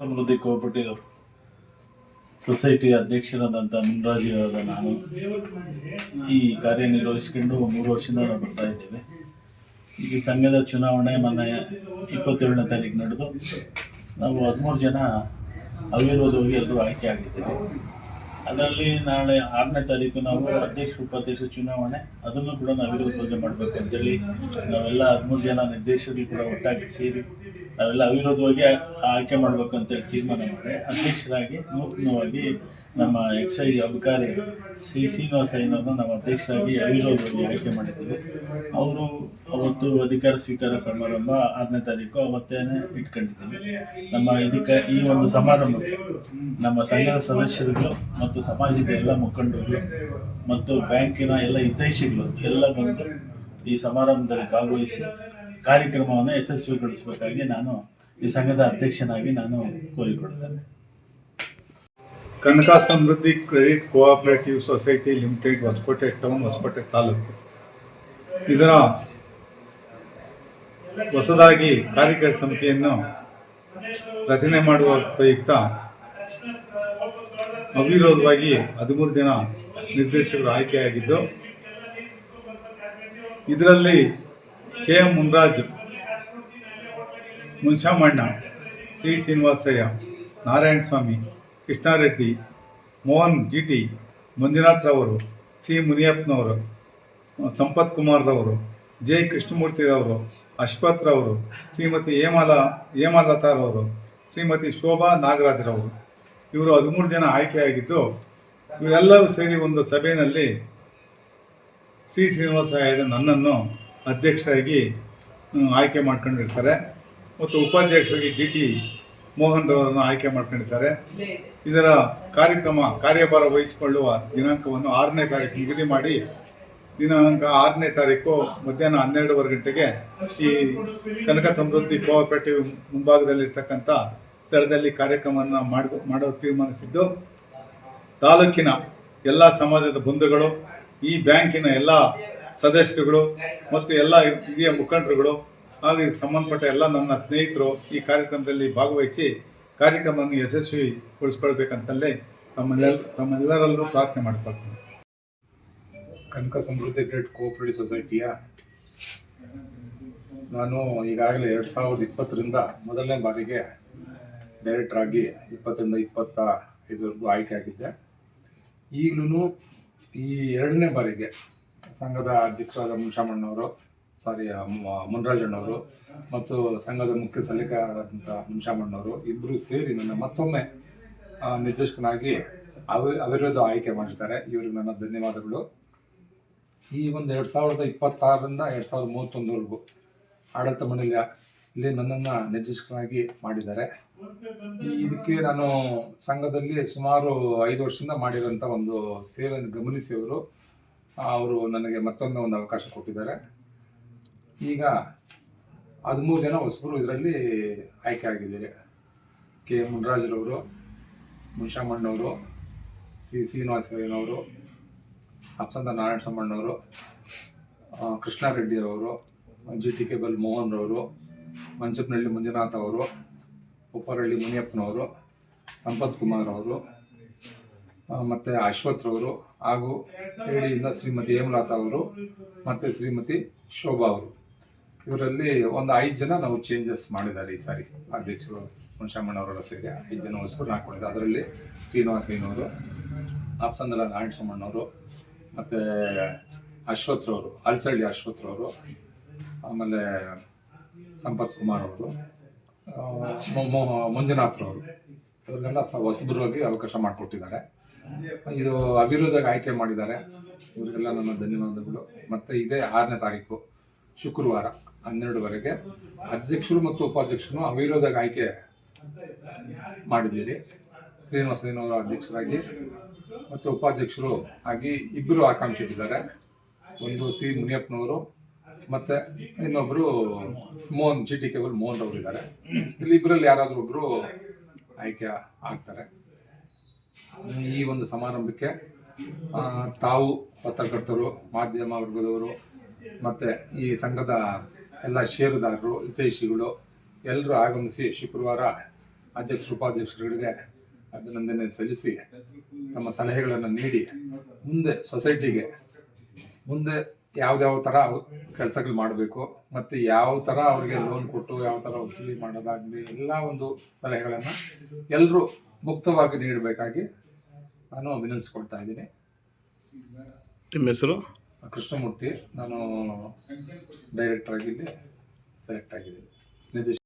ಸಮೃದ್ಧಿ cooperative ಸೊಸೈಟಿಯ ಅಧ್ಯಕ್ಷರಾದಂಥ ಮುನ್ರಾಜು ನಾನು ಈ ಕಾರ್ಯನಿರ್ವಹಿಸಿಕೊಂಡು 3 ವರ್ಷದಿಂದ ನಾವು ಬರ್ತಾ ಇದ್ದೇವೆ. ಈ ಸಂಘದ ಚುನಾವಣೆ ಮೊನ್ನೆ 27ನೇ ತಾರೀಕು ನಡೆದು ನಾವು 13 ಜನ ಅವಿರೋಧವಾಗಿ ಎಲ್ಲರೂ ಆಯ್ಕೆ ಆಗಿದ್ದೇವೆ. ಅದರಲ್ಲಿ ನಾಳೆ 6ನೇ ತಾರೀಕು ನಾವು ಅಧ್ಯಕ್ಷ ಉಪಾಧ್ಯಕ್ಷ ಚುನಾವಣೆ, ಅದನ್ನು ಕೂಡ ನಾವು ಅವಿರೋಧವಾಗಿ ಮಾಡಬೇಕು ಅಂತೇಳಿ ನಾವೆಲ್ಲ 13 ಜನ ನಿರ್ದೇಶಕರು ಕೂಡ ಒಟ್ಟಾಗಿ ಸೇರಿ ನಾವೆಲ್ಲ ಅವಿರೋಧವಾಗಿ ಆಯ್ಕೆ ಮಾಡಬೇಕು ಅಂತೇಳಿ ತೀರ್ಮಾನ ಮಾಡಿ ಅಧ್ಯಕ್ಷರಾಗಿ ನೂತನವಾಗಿ ನಮ್ಮ ಎಕ್ಸೈಜ್ ಅಬಕಾರಿ ಶ್ರೀನಿವಾಸಯ್ಯನವ್ರನ್ನ ನಾವು ಅಧ್ಯಕ್ಷರಾಗಿ ಅವಿರೋಧವಾಗಿ ಆಯ್ಕೆ ಮಾಡಿದ್ದೀವಿ. ಅವರು ಅವತ್ತು ಅಧಿಕಾರ ಸ್ವೀಕಾರ ಸಮಾರಂಭ 6ನೇ ತಾರೀಕು ಅವತ್ತೇನೆ ಇಟ್ಕೊಂಡಿದ್ದೀವಿ. ನಮ್ಮ ಈ ಒಂದು ಸಮಾರಂಭಕ್ಕೆ ನಮ್ಮ ಸಂಘದ ಸದಸ್ಯರುಗಳು ಮತ್ತು ಸಮಾಜದ ಎಲ್ಲ ಮುಖಂಡರು ಮತ್ತು ಬ್ಯಾಂಕಿನ ಎಲ್ಲ ಹಿತೈಷಿಗಳು ಎಲ್ಲ ಬಂದು ಈ ಸಮಾರಂಭದಲ್ಲಿ ಭಾಗವಹಿಸಿ ಕಾರ್ಯಕ್ರಮವನ್ನು ಯಶಸ್ವಿಗೊಳಿಸಬೇಕಾಗಿ ನಾನು ಈ ಸಂಘದ ಅಧ್ಯಕ್ಷನಾಗಿ ನಾನು ಕೋರಿಕೊಳ್ತೇನೆ. Kanaka Samruddhi credit cooperative society limited, Hoskote town, Hoskote ತಾಲೂಕು. ಇದರ ಹೊಸದಾಗಿ ಕಾರ್ಯಕಾರಿ ಸಮಿತಿಯನ್ನು ರಚನೆ ಮಾಡುವ ಪ್ರಯುಕ್ತ ಅವಿರೋಧವಾಗಿ 13 ಜನ ನಿರ್ದೇಶಕರು ಆಯ್ಕೆಯಾಗಿದ್ದು, ಇದರಲ್ಲಿ ಕೆ.ಎಂ. ಮುನ್ರಾಜು, ಮುನ್ಷಾಮಣ್ಣ, ಸಿ. ಶ್ರೀನಿವಾಸಯ್ಯ, ನಾರಾಯಣ ಸ್ವಾಮಿ, ಕೃಷ್ಣಾರೆಡ್ಡಿ, ಮೋಹನ್ ಜಿಟಿ, ಮಂಜುನಾಥ್ ರವರು, ಸಿ. ಮುನಿಯಪ್ಪನವರು, ಸಂಪತ್ ಕುಮಾರ್ ರವರು, ಜೆ. ಕೃಷ್ಣಮೂರ್ತಿರವರು, ಅಶ್ವಥ್ ರವರು, ಶ್ರೀಮತಿ ಹೇಮಲತಾರವರು, ಶ್ರೀಮತಿ ಶೋಭಾ ನಾಗರಾಜ್ರವರು, ಇವರು 13 ಜನ ಆಯ್ಕೆಯಾಗಿದ್ದು, ಇವರೆಲ್ಲರೂ ಸೇರಿ ಒಂದು ಸಭೆಯಲ್ಲಿ ಸಿ. ಶ್ರೀನಿವಾಸಯ್ಯ ನನ್ನನ್ನು ಅಧ್ಯಕ್ಷರಾಗಿ ಆಯ್ಕೆ ಮಾಡ್ಕೊಂಡಿರ್ತಾರೆ ಮತ್ತು ಉಪಾಧ್ಯಕ್ಷರಾಗಿ ಜಿಟಿ ಮೋಹನ್ ರವರನ್ನು ಆಯ್ಕೆ ಮಾಡ್ಕೊಂಡಿದ್ದಾರೆ. ಇದರ ಕಾರ್ಯಭಾರ ವಹಿಸಿಕೊಳ್ಳುವ ದಿನಾಂಕವನ್ನು 6ನೇ ತಾರೀಕು ನಿಗದಿ ಮಾಡಿ, ದಿನಾಂಕ 6ನೇ ತಾರೀಕು ಮಧ್ಯಾಹ್ನ 12:15 ಗಂಟೆಗೆ ಈ ಕನಕ ಸಮೃದ್ಧಿ ಕೋಆಪರೇಟಿವ್ ಮುಂಭಾಗದಲ್ಲಿರ್ತಕ್ಕಂಥ ಸ್ಥಳದಲ್ಲಿ ಕಾರ್ಯಕ್ರಮವನ್ನು ಮಾಡಲು ತೀರ್ಮಾನಿಸಿದ್ದು, ತಾಲೂಕಿನ ಎಲ್ಲ ಸಮಾಜದ ಬಂಧುಗಳು, ಈ ಬ್ಯಾಂಕಿನ ಎಲ್ಲ ಸದಸ್ಯರುಗಳು ಮತ್ತು ಎಲ್ಲ ಹಿರಿಯ ಮುಖಂಡರುಗಳು ಹಾಗೂ ಇದಕ್ಕೆ ಸಂಬಂಧಪಟ್ಟ ಎಲ್ಲ ನನ್ನ ಸ್ನೇಹಿತರು ಈ ಕಾರ್ಯಕ್ರಮದಲ್ಲಿ ಭಾಗವಹಿಸಿ ಕಾರ್ಯಕ್ರಮವನ್ನು ಯಶಸ್ವಿಗೊಳಿಸ್ಕೊಳ್ಬೇಕಂತಲೇ ತಮ್ಮೆಲ್ಲರಲ್ಲೂ ಪ್ರಾರ್ಥನೆ ಮಾಡ್ಕೊಳ್ತೀನಿ. ಕನಕ ಸಮೃದ್ಧಿ ಕ್ರೆಡಿಟ್ ಕೋಆಪರೇಟಿವ್ ಸೊಸೈಟಿಯ ನಾನು ಈಗಾಗಲೇ 2020ರಿಂದ ಮೊದಲನೇ ಬಾರಿಗೆ ಡೈರೆಕ್ಟರ್ ಆಗಿ 20ರಿಂದ 25ವರೆಗೂ ಆಯ್ಕೆ ಆಗಿದ್ದೆ. ಈಗಲೂ ಈ 2ನೇ ಬಾರಿಗೆ ಸಂಘದ ಅಧ್ಯಕ್ಷರಾದ ಮುನ್ರಾಜಣ್ಣವರು ಮತ್ತು ಸಂಘದ ಮುಖ್ಯ ಸಲಹೆಗಾರರಾದಂಥ ಮುನ್ಷಾಮಣ್ಣವರು ಇಬ್ಬರು ಸೇರಿ ನನ್ನ ಮತ್ತೊಮ್ಮೆ ನಿರ್ದೇಶಕನಾಗಿ ಅವಿರೋಧ ಆಯ್ಕೆ ಮಾಡಿದ್ದಾರೆ. ಇವರಿಗೆ ನನ್ನ ಧನ್ಯವಾದಗಳು. ಈ ಒಂದು 2026ರಿಂದ 2031ವರೆಗೂ ಆಡಳಿತ ಮಂಡಳಿಯಲ್ಲಿ ನನ್ನನ್ನು ನಿರ್ದೇಶಕನಾಗಿ ಮಾಡಿದ್ದಾರೆ. ಇದಕ್ಕೆ ನಾನು ಸಂಘದಲ್ಲಿ ಸುಮಾರು 5 ವರ್ಷದಿಂದ ಮಾಡಿರೋಂಥ ಒಂದು ಸೇವೆಯನ್ನು ಗಮನಿಸಿ ಅವರು ನನಗೆ ಮತ್ತೊಮ್ಮೆ ಒಂದು ಅವಕಾಶ ಕೊಟ್ಟಿದ್ದಾರೆ. ಈಗ 13 ಜನ ಹೊಸಬರು ಇದರಲ್ಲಿ ಆಯ್ಕೆ ಆಗಿದ್ದಾರೆ. ಕೆ. ಮುನ್ರಾಜರವರು, ಮುನ್ಷಾಮಣ್ಣವರು, ಸಿ. ಶ್ರೀನಿವಾಸಯ್ಯನವರು, ಅಪ್ಸಂದ ನಾರಾಯಣ ಸ್ವಾಮಣ್ಣವರು, ಕೃಷ್ಣಾರೆಡ್ಡಿಯವರು, ಜಿಟಿ ಕೇಬಲ್ ಮೋಹನ್ ರವರು, ಮಂಚಪ್ಪನಹಳ್ಳಿ ಮಂಜುನಾಥ್ ಅವರು, ಉಪ್ಪರಹಳ್ಳಿ ಮುನಿಯಪ್ಪನವರು, ಸಂಪತ್ ಕುಮಾರ್ ಅವರು, ಮತ್ತು ಅಶ್ವಥ್ ರವರು ಹಾಗೂ ಹೇಳಿಯಿಂದ ಶ್ರೀಮತಿ ಹೇಮಲತಾ ಅವರು ಮತ್ತು ಶ್ರೀಮತಿ ಶೋಭಾ ಅವರು. ಇವರಲ್ಲಿ ಒಂದು 5 ಜನ ನಾವು ಚೇಂಜಸ್ ಮಾಡಿದ್ದಾರೆ. ಈ ಸಾರಿ ಅಧ್ಯಕ್ಷರು ಮುನ್ಷಾಮಣ್ಣವರೆಲ್ಲ ಸೇರಿ 5 ಜನ ಹೊಸಬರು ಹಾಕೊಂಡಿದ್ದಾರೆ. ಅದರಲ್ಲಿ ಶ್ರೀನಿವಾಸಯ್ಯನವರು, ಅಪ್ಸಂದಲ ನಾರಾಯಣ ಸ್ವಾಮಣ್ಣವರು, ಮತ್ತು ಅಶ್ವಥ್ರವರು, ಅಲ್ಸಳ್ಳಿ ಅಶ್ವಥ್ರವರು, ಆಮೇಲೆ ಸಂಪತ್ ಕುಮಾರ್ ಅವರು, ಮಂಜುನಾಥ್ರವರು, ಇವರಿಗೆಲ್ಲ ಹೊಸಬರಾಗಿ ಅವಕಾಶ ಮಾಡಿಕೊಟ್ಟಿದ್ದಾರೆ. ಇದು ಅವಿರೋಧವಾಗಿ ಆಯ್ಕೆ ಮಾಡಿದ್ದಾರೆ. ಇವರಿಗೆಲ್ಲ ನನ್ನ ಧನ್ಯವಾದಗಳು. ಮತ್ತು ಇದೇ 6ನೇ ತಾರೀಕು ಶುಕ್ರವಾರ 12ವರೆಗೆ ಅಧ್ಯಕ್ಷರು ಮತ್ತು ಉಪಾಧ್ಯಕ್ಷರು ಅವಿರೋಧವಾಗಿ ಆಯ್ಕೆ ಮಾಡಿದ್ದೀರಿ. ಶ್ರೀನಿವಾಸಯ್ಯನವರು ಅಧ್ಯಕ್ಷರಾಗಿ ಮತ್ತು ಉಪಾಧ್ಯಕ್ಷರು ಆಗಿ ಇಬ್ಬರು ಆಕಾಂಕ್ಷಿಟ್ಟಿದ್ದಾರೆ. ಒಂದು ಸಿ. ಮುನಿಯಪ್ಪನವರು ಮತ್ತು ಇನ್ನೊಬ್ಬರು ಜಿಟಿ ಕೇಬಲ್ ಮೋಹನ್ ರವರು ಇದ್ದಾರೆ. ಇಲ್ಲಿ ಇಬ್ಬರಲ್ಲಿ ಯಾರಾದರೂ ಒಬ್ಬರು ಆಯ್ಕೆ ಆಗ್ತಾರೆ. ಈ ಒಂದು ಸಮಾರಂಭಕ್ಕೆ ತಾವು ಪತ್ರಕರ್ತರು, ಮಾಧ್ಯಮ ವರ್ಗದವರು ಮತ್ತು ಈ ಸಂಘದ ಎಲ್ಲ ಷೇರುದಾರರು, ಹಿತೈಷಿಗಳು ಎಲ್ಲರೂ ಆಗಮಿಸಿ ಶುಕ್ರವಾರ ಅಧ್ಯಕ್ಷರು ಉಪಾಧ್ಯಕ್ಷರುಗಳಿಗೆ ಅಭಿನಂದನೆ ಸಲ್ಲಿಸಿ ತಮ್ಮ ಸಲಹೆಗಳನ್ನು ನೀಡಿ ಮುಂದೆ ಸೊಸೈಟಿಗೆ ಮುಂದೆ ಯಾವ್ದಾವ ಥರ ಕೆಲಸಗಳು ಮಾಡಬೇಕು ಮತ್ತು ಯಾವ ಥರ ಅವ್ರಿಗೆ ಲೋನ್ ಕೊಟ್ಟು ಯಾವ ಥರ ವಸೂಲಿ ಮಾಡೋದಾಗಲಿ ಎಲ್ಲ ಒಂದು ಸಲಹೆಗಳನ್ನು ಎಲ್ಲರೂ ಮುಕ್ತವಾಗಿ ನೀಡಬೇಕಾಗಿ ನಾನು ಅಭಿನಂದಿಸ್ಕೊಳ್ತಾ ಇದ್ದೀನಿ. ನಿಮ್ಮ ಹೆಸರು? ಕೃಷ್ಣಮೂರ್ತಿ, ನಾನು ಡೈರೆಕ್ಟರ್ ಆಗಿ ಇಲ್ಲಿ ಸೆಲೆಕ್ಟ್ ಆಗಿದ್ದೀನಿ.